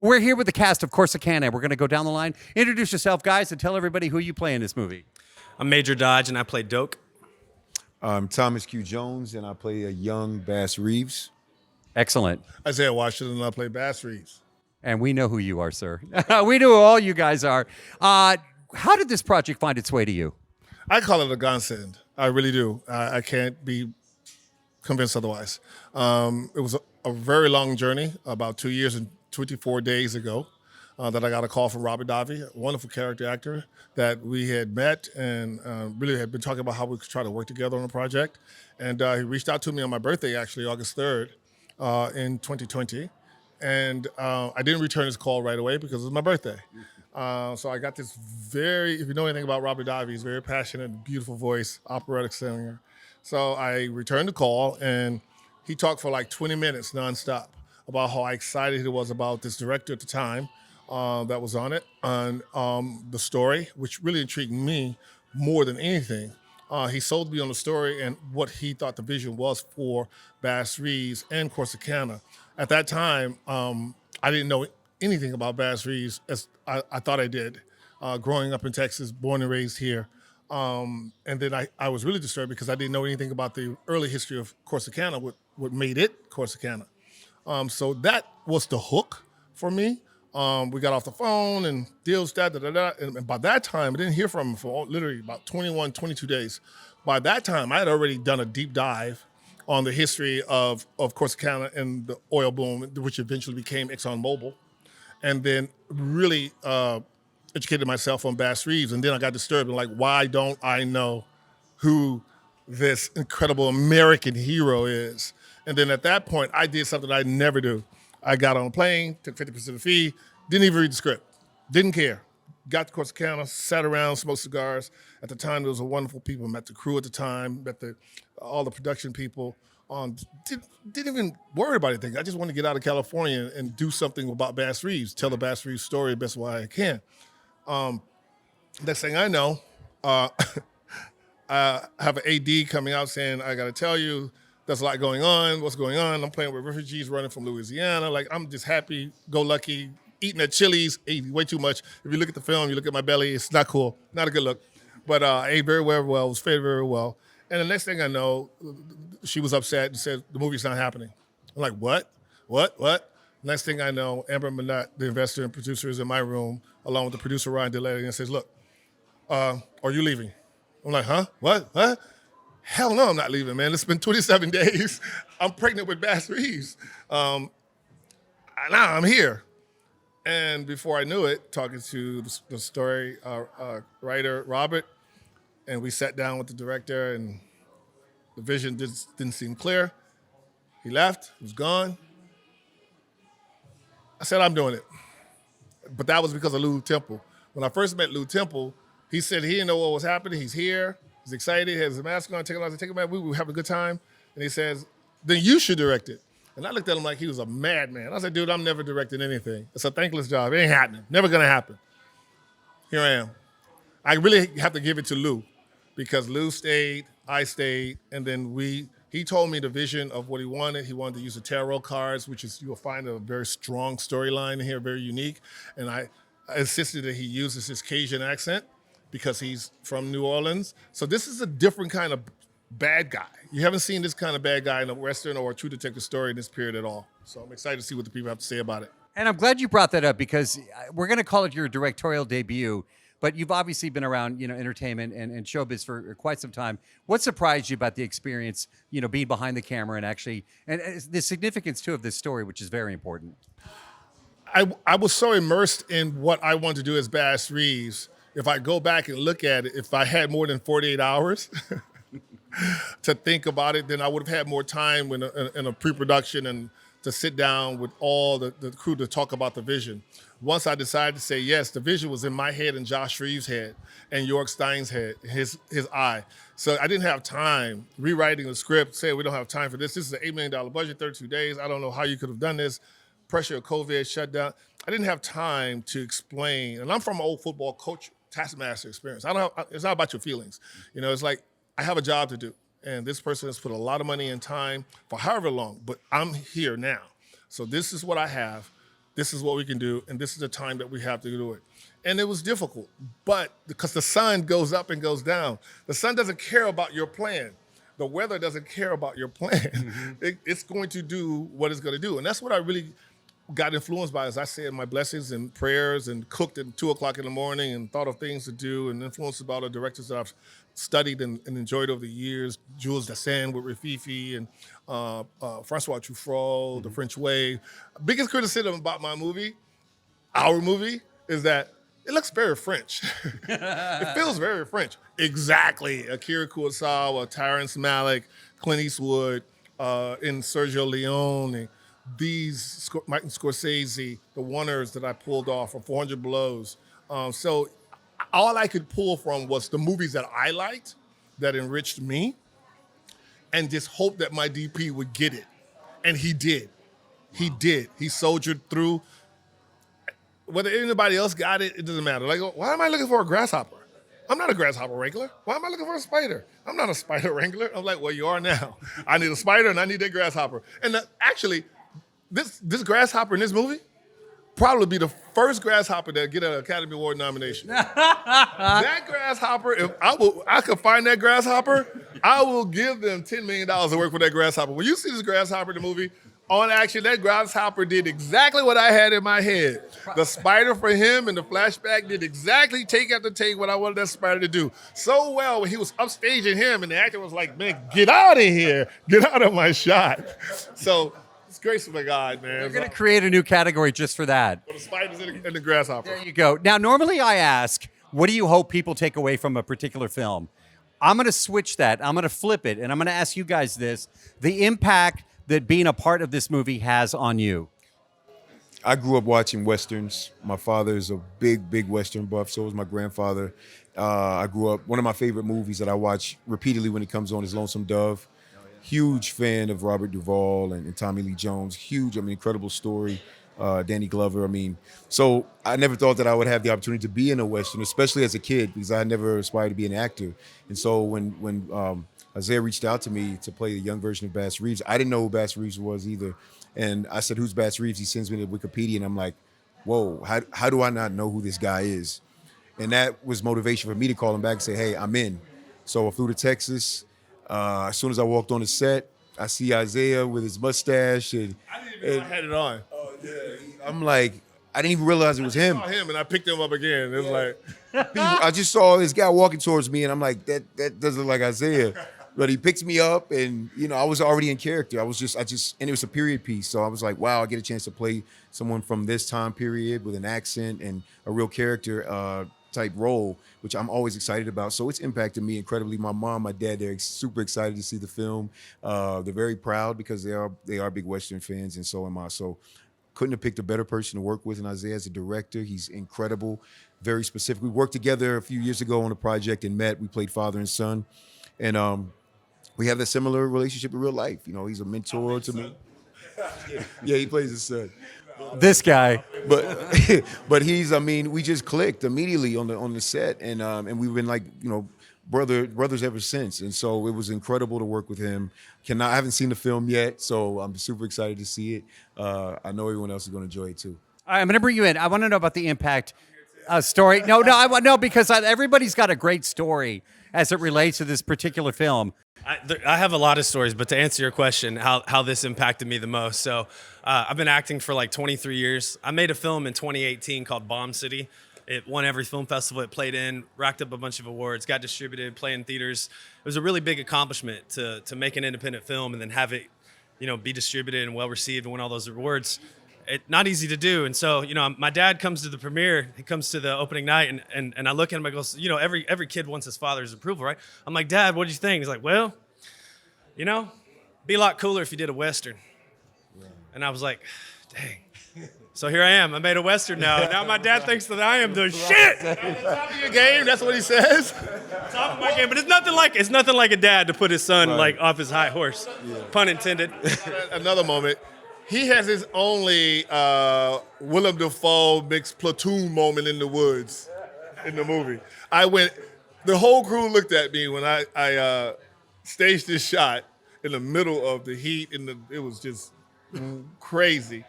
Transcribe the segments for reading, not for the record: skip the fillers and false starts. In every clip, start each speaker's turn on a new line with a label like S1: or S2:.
S1: We're here with the cast of Corsicana. We're going to go down the line. Introduce yourself, guys, and tell everybody who you play in this movie.
S2: I'm Major Dodge, and I play Doak.
S3: I'm Thomas Q. Jones, and I play a young Bass Reeves.
S1: Excellent.
S4: Isaiah Washington, and I play Bass Reeves.
S1: And we know who you are, sir. We know who all you guys are. How did this project find its way to you?
S4: I call it a godsend. I really do. I can't be convinced otherwise. It was a very long journey, about 2 years and 24 days ago, that I got a call from Robert Davi, a wonderful character actor that we had met and really had been talking about how we could try to work together on a project. And he reached out to me on my birthday, actually, August 3rd in 2020. And I didn't return his call right away because it was my birthday. So I got this if you know anything about Robert Davi, he's very passionate, beautiful voice, operatic singer. So I returned the call, and he talked for like 20 minutes nonstop about how excited he was about this director at the time that was on it, and the story, which really intrigued me more than anything. He sold me on the story and what he thought the vision was for Bass Reeves and Corsicana. At that time, I didn't know anything about Bass Reeves as I thought I did, growing up in Texas, born and raised here. And then I was really disturbed because I didn't know anything about the early history of Corsicana, what made it Corsicana. So that was the hook for me. We got off the phone and deals, and by that time, I didn't hear from him for literally about 21, 22 days. By that time, I had already done a deep dive on the history of Corsicana and the oil boom, which eventually became ExxonMobil, and then really educated myself on Bass Reeves. And then I got disturbed and like, why don't I know who this incredible American hero is? And then at that point, I did something I never do. I got on a plane, took 50% of the fee, didn't even read the script, didn't care. Got to Corsicana, sat around, smoked cigars. At the time, there was a wonderful people. Met the crew at the time, met all the production people. Didn't even worry about anything. I just wanted to get out of California and do something about Bass Reeves, tell the Bass Reeves story the best way I can. Next thing I know, I have an AD coming out saying, I got to tell you, there's a lot going on. What's going on? I'm playing with refugees running from Louisiana. Like, I'm just happy, go lucky, eating at Chili's, ate way too much. If you look at the film, you look at my belly, it's not cool, not a good look. But I ate very well, was fed very well. And the next thing I know, she was upset and said, the movie's not happening. I'm like, what? Next thing I know, Amber Minot, the investor and producer, is in my room, along with the producer, Ryan DeLay, and says, look, are you leaving? I'm like, huh? What? Hell no, I'm not leaving, man. It's been 27 days. I'm pregnant with Bass Reeves. Now I'm here. And before I knew it, talking to the story writer, Robert, and we sat down with the director, and the vision didn't seem clear. He left, he was gone. I said, I'm doing it. But that was because of Lew Temple. When I first met Lew Temple, he said he didn't know what was happening. He's here. He's excited. He has his mask on. Take a mask. We were having a good time. And he says, then you should direct it. And I looked at him like he was a madman. I said, dude, I'm never directing anything. It's a thankless job. It ain't happening. Never going to happen. Here I am. I really have to give it to Lew because Lew stayed, I stayed, and then he told me the vision of what he wanted. He wanted to use the tarot cards, which is, you'll find a very strong storyline in here, very unique. And I insisted that he uses his Cajun accent because he's from New Orleans. So this is a different kind of bad guy. You haven't seen this kind of bad guy in a Western or a true detective story in this period at all. So I'm excited to see what the people have to say about it.
S1: And I'm glad you brought that up because we're going to call it your directorial debut, but you've obviously been around, entertainment and showbiz for quite some time. What surprised you about the experience, being behind the camera and the significance too of this story, which is very important?
S4: I was so immersed in what I wanted to do as Bass Reeves. If I go back and look at it, if I had more than 48 hours to think about it, then I would have had more time in a pre-production and to sit down with all the crew to talk about the vision. Once I decided to say yes, the vision was in my head and Josh Reeves' head and York Stein's head, his eye. So I didn't have time rewriting the script, saying we don't have time for this. This is an $8 million budget, 32 days. I don't know how you could have done this. Pressure of COVID, shutdown. I didn't have time to explain. And I'm from an old football coach, taskmaster experience. It's not about your feelings. It's like I have a job to do. And this person has put a lot of money and time for however long, but I'm here now. So this is what I have. this is what we can do, and this is the time that we have to do it. And it was difficult, but because the sun goes up and goes down, the sun doesn't care about your plan. The weather doesn't care about your plan. It's going to do what it's going to do. And that's what I really got influenced by, as I said, my blessings and prayers, and cooked at 2 o'clock in the morning and thought of things to do, and influenced by all the directors that I've studied and enjoyed over the years. Jules Dassin with Rififi, and Francois Truffaut, The French Way. Biggest criticism about my movie, our movie, is that it looks very French. It feels very French. Exactly. Akira Kurosawa, Terrence Malick, Clint Eastwood, and Sergio Leone. These, Martin Scorsese, the oneers that I pulled off from 400 Blows. So all I could pull from was the movies that I liked, that enriched me, and just hope that my DP would get it. And he did. He did. He soldiered through. Whether anybody else got it, it doesn't matter. Like, why am I looking for a grasshopper? I'm not a grasshopper wrangler. Why am I looking for a spider? I'm not a spider wrangler. I'm like, well, you are now. I need a spider and I need that grasshopper. And actually, this grasshopper in this movie probably be the first grasshopper that get an Academy Award nomination. That grasshopper, if I could find that grasshopper, I will give them $10 million to work for that grasshopper. When you see this grasshopper in the movie, on action, that grasshopper did exactly what I had in my head. The spider for him and the flashback did exactly take after take what I wanted that spider to do. So well, when he was upstaging him, and the actor was like, man, get out of here. Get out of my shot. So it's grace of my God, man.
S1: You're going to create a new category just for that.
S4: For the spiders and the grasshopper.
S1: There you go. Now, normally I ask, what do you hope people take away from a particular film? I'm going to switch that. I'm going to flip it, and I'm going to ask you guys this. The impact that being a part of this movie has on you.
S3: I grew up watching Westerns. My father is a big Western buff. So was my grandfather. I grew up, one of my favorite movies that I watch repeatedly when it comes on is Lonesome Dove. Huge fan of Robert Duvall and Tommy Lee Jones. Huge, incredible story. Danny Glover. So I never thought that I would have the opportunity to be in a Western, especially as a kid, because I never aspired to be an actor. And so when Isaiah reached out to me to play the young version of Bass Reeves, I didn't know who Bass Reeves was either. And I said, who's Bass Reeves? He sends me to Wikipedia, and I'm like, whoa, how do I not know who this guy is? And that was motivation for me to call him back and say, hey, I'm in. So I flew to Texas. As soon as I walked on the set, I see Isaiah with his mustache.
S4: I didn't even know I had it on.
S3: Oh, yeah. I'm like, I didn't even realize it was him.
S4: I saw him, and I picked him up again. It was like...
S3: I just saw this guy walking towards me, and I'm like, that doesn't look like Isaiah. But he picks me up, and I was already in character. And it was a period piece, so I was like, wow, I get a chance to play someone from this time period with an accent and a real character type role, which I'm always excited about. So it's impacted me incredibly. My mom, my dad, they're super excited to see the film. They're very proud because they are big Western fans, and so am I. So couldn't have picked a better person to work with than Isaiah as a director. He's incredible, very specific. We worked together a few years ago on a project and met. We played father and son, and we have a similar relationship in real life. He's a mentor to me. Yeah, he plays his son.
S1: This guy.
S3: But he's, we just clicked immediately on the set, and we've been like, brothers ever since. And so it was incredible to work with him. I haven't seen the film yet, so I'm super excited to see it. I know everyone else is going to enjoy it too.
S1: All right, I'm going to bring you in. I want to know about the impact story. No, because everybody's got a great story as it relates to this particular film.
S2: I have a lot of stories, but to answer your question, how this impacted me the most. So I've been acting for like 23 years. I made a film in 2018 called Bomb City. It won every film festival it played in, racked up a bunch of awards, got distributed, play in theaters. It was a really big accomplishment to make an independent film and then have it, be distributed and well received and win all those awards. Not easy to do. And so, my dad comes to the premiere, he comes to the opening night, and I look at him, I go, every kid wants his father's approval, right? I'm like, Dad, what do you think? He's like, well, be a lot cooler if you did a Western. Yeah. And I was like, dang. So here I am. I made a Western now. Now my dad thinks that I am the shit.
S4: Top of your game, that's what he says.
S2: Top of my game. But it's nothing like a dad to put his son off his high horse. Yeah. Pun intended.
S4: Another moment. He has his only Willem Dafoe mixed platoon moment in the woods in the movie. The whole crew looked at me when I staged this shot in the middle of the heat, it was just crazy.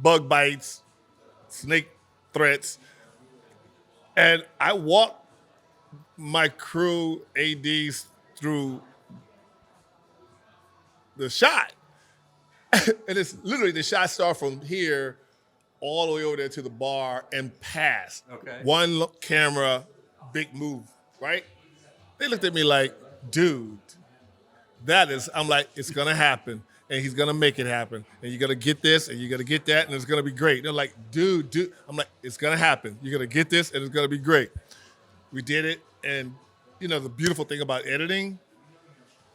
S4: bug bites, snake threats. And I walked my crew ADs through the shot. And it's literally the shot start from here all the way over there to the bar and past.
S1: Okay.
S4: One camera, big move, right? They looked at me like, dude, I'm like, it's gonna happen. And he's gonna make it happen. And you're gonna get this and you're gonna get that and it's gonna be great. They're like, dude. I'm like, it's gonna happen. You're gonna get this and it's gonna be great. We did it. And the beautiful thing about editing,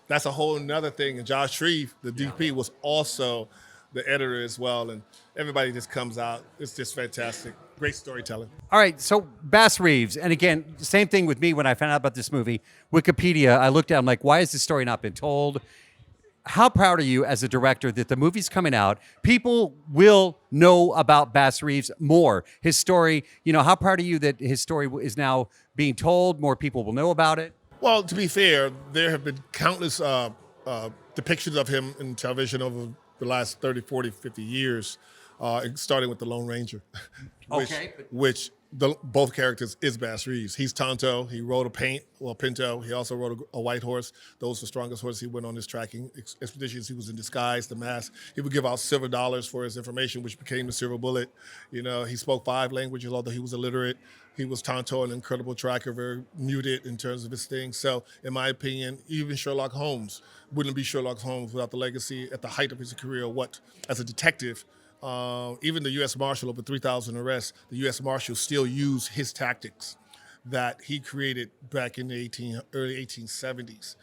S4: that's a whole nother thing. And Josh Reeves, the DP, was also the editor as well. And everybody just comes out. It's just fantastic. Great storytelling.
S1: All right, so Bass Reeves, and again, same thing with me when I found out about this movie. Wikipedia, I looked at, I'm like, why has this story not been told? How proud are you as a director that the movie's coming out? People will know about Bass Reeves more. His story, how proud are you that his story is now being told? More people will know about it.
S4: Well, to be fair, there have been countless depictions of him in television over the last 30, 40, 50 years, starting with The Lone Ranger, which both characters is Bass Reeves. He's Tonto. He rode a Pinto. He also rode a white horse. Those were the strongest horses he went on his tracking expeditions. He was in disguise, the mask. He would give out silver dollars for his information, which became the silver bullet. He spoke 5 languages, although he was illiterate. He was Tonto, an incredible tracker, very muted in terms of his thing. So, in my opinion, even Sherlock Holmes wouldn't be Sherlock Holmes without the legacy at the height of his career, as a detective. Even the U.S. Marshal, over 3,000 arrests, the U.S. Marshal still used his tactics that he created back in the early 1870s.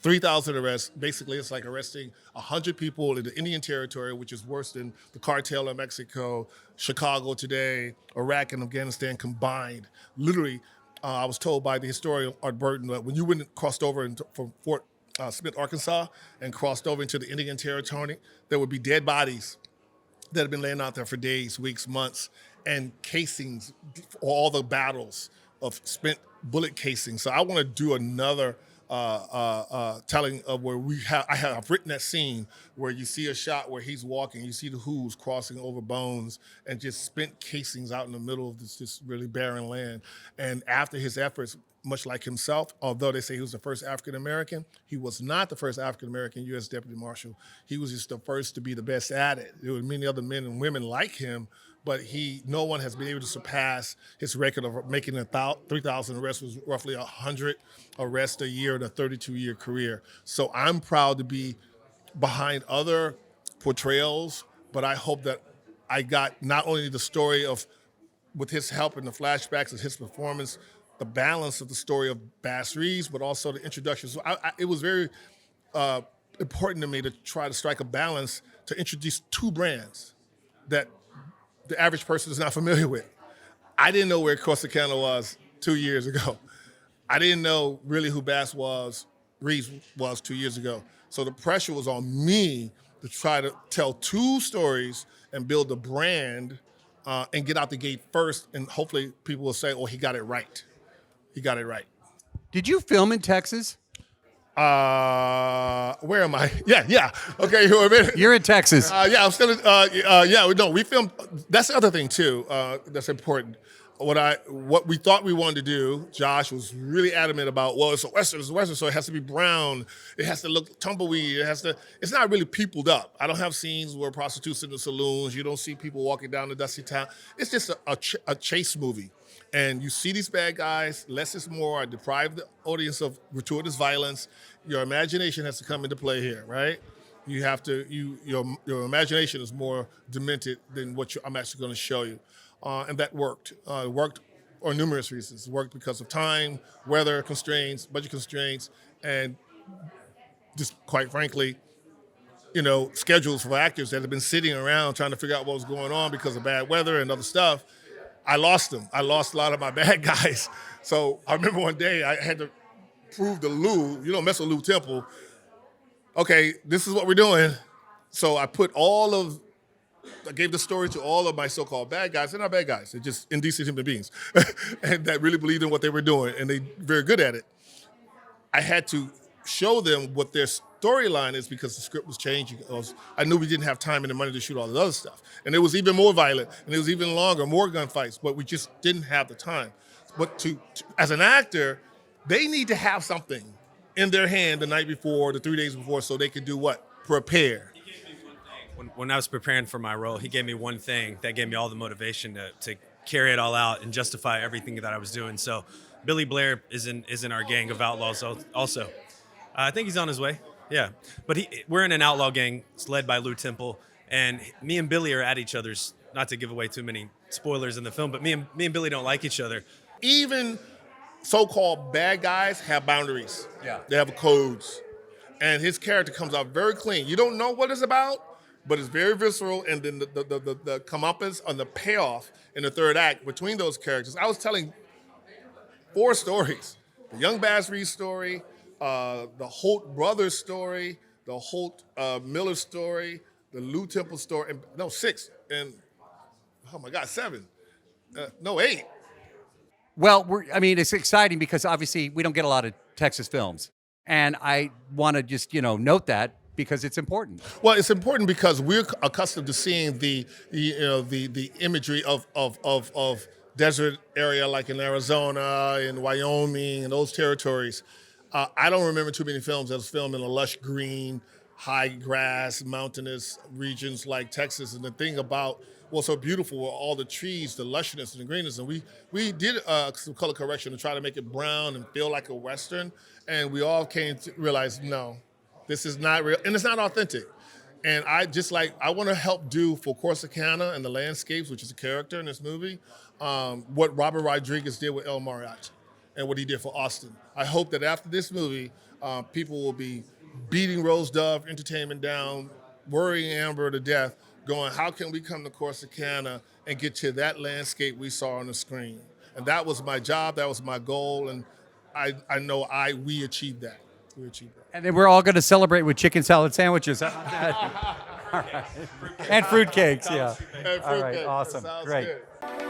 S4: 3,000 arrests, basically it's like arresting 100 people in the Indian Territory, which is worse than the cartel in Mexico, Chicago today, Iraq and Afghanistan combined. Literally, I was told by the historian Art Burton that when you went and crossed over from Fort Smith, Arkansas, and crossed over into the Indian Territory, there would be dead bodies that had been laying out there for days, weeks, months, and casings for all the battles of spent bullet casings. So I want to do another telling of where I have written that scene where you see a shot where he's walking, you see the hooves crossing over bones and just spent casings out in the middle of this really barren land. And after his efforts, much like himself, although they say he was the first African-American, he was not the first African-American U.S. Deputy Marshal. He was just the first to be the best at it. There were many other men and women like him, but no one has been able to surpass his record of making 3,000 arrests, was roughly 100 arrests a year in a 32-year career. So I'm proud to be behind other portrayals, but I hope that I got not only the story of, with his help in the flashbacks of his performance, the balance of the story of Bass Reeves, but also the introduction. So it was very important to me to try to strike a balance to introduce 2 brands that the average person is not familiar with. I didn't know where Corsicana was 2 years ago. I didn't know really who Reeves was 2 years ago. So the pressure was on me to try to tell 2 stories and build a brand and get out the gate first. And hopefully people will say, oh, he got it right. He got it right.
S1: Did you film in Texas?
S4: Where am I? Yeah. Okay, who am I?
S1: You're in Texas.
S4: I'm still. We filmed. That's the other thing too. That's important. What we thought we wanted to do, Josh was really adamant about. Well, it's a western, so it has to be brown. It has to look tumbleweed. It's not really peopled up. I don't have scenes where prostitutes in the saloons. You don't see people walking down the dusty town. It's just a chase movie. And you see these bad guys, less is more. I deprive the audience of gratuitous violence. Your imagination has to come into play here, right? You have to, your imagination is more demented than what I'm actually going to show you. And that worked. It worked for numerous reasons. It worked because of time, weather constraints, budget constraints, and just quite frankly, schedules for actors that have been sitting around trying to figure out what was going on because of bad weather and other stuff. I lost them. I lost a lot of my bad guys. So I remember one day I had to prove to Lew, you don't mess with Lew Temple. Okay, this is what we're doing. So I gave the story to all of my so-called bad guys. They're not bad guys. They're just indecent human beings and that really believed in what they were doing, and they're very good at it. I had to show them what storyline is because the script was changing. I knew we didn't have time and the money to shoot all the other stuff. And it was even more violent, and it was even longer, more gunfights, but we just didn't have the time. But as an actor, they need to have something in their hand the night before, the 3 days before, so they could do what? Prepare.
S2: When I was preparing for my role, he gave me one thing that gave me all the motivation to carry it all out and justify everything that I was doing. So Billy Blair is in our gang of outlaws also. I think he's on his way. Yeah, but we're in an outlaw gang. It's led by Lew Temple, and me and Billy are at each other's. Not to give away too many spoilers in the film, but me and Billy don't like each other.
S4: Even so-called bad guys have boundaries.
S1: Yeah.
S4: They have codes. And his character comes out very clean. You don't know what it's about, but it's very visceral. And then the comeuppance and the payoff in the third act between those characters. I was telling 4 stories. The young Bass Reeves story, the Holt brothers story, the Holt Miller story, the Lew Temple story, 6. And, oh my God, 7. 8.
S1: Well, it's exciting because obviously we don't get a lot of Texas films. And I want to just, note that because it's important.
S4: Well, it's important because we're accustomed to seeing the imagery of desert area like in Arizona, in Wyoming, and those territories. I don't remember too many films that was filmed in a lush green, high grass, mountainous regions like Texas. And the thing about what's so beautiful were all the trees, the lushness and the greenness. And we did some color correction to try to make it brown and feel like a Western. And we all came to realize, no, this is not real. And it's not authentic. And I want to help do for Corsicana and the landscapes, which is a character in this movie, what Robert Rodriguez did with El Mariachi and what he did for Austin. I hope that after this movie, people will be beating Rose Dove Entertainment down, worrying Amber to death, going, how can we come to Corsicana and get to that landscape we saw on the screen? And that was my job, that was my goal, and I know we achieved that. We achieved that.
S1: And then we're all going to celebrate with chicken salad sandwiches. All right. And fruitcakes, yeah.
S4: And
S1: All right,
S4: fruitcake.
S1: awesome,
S4: That sounds
S1: great.
S4: good.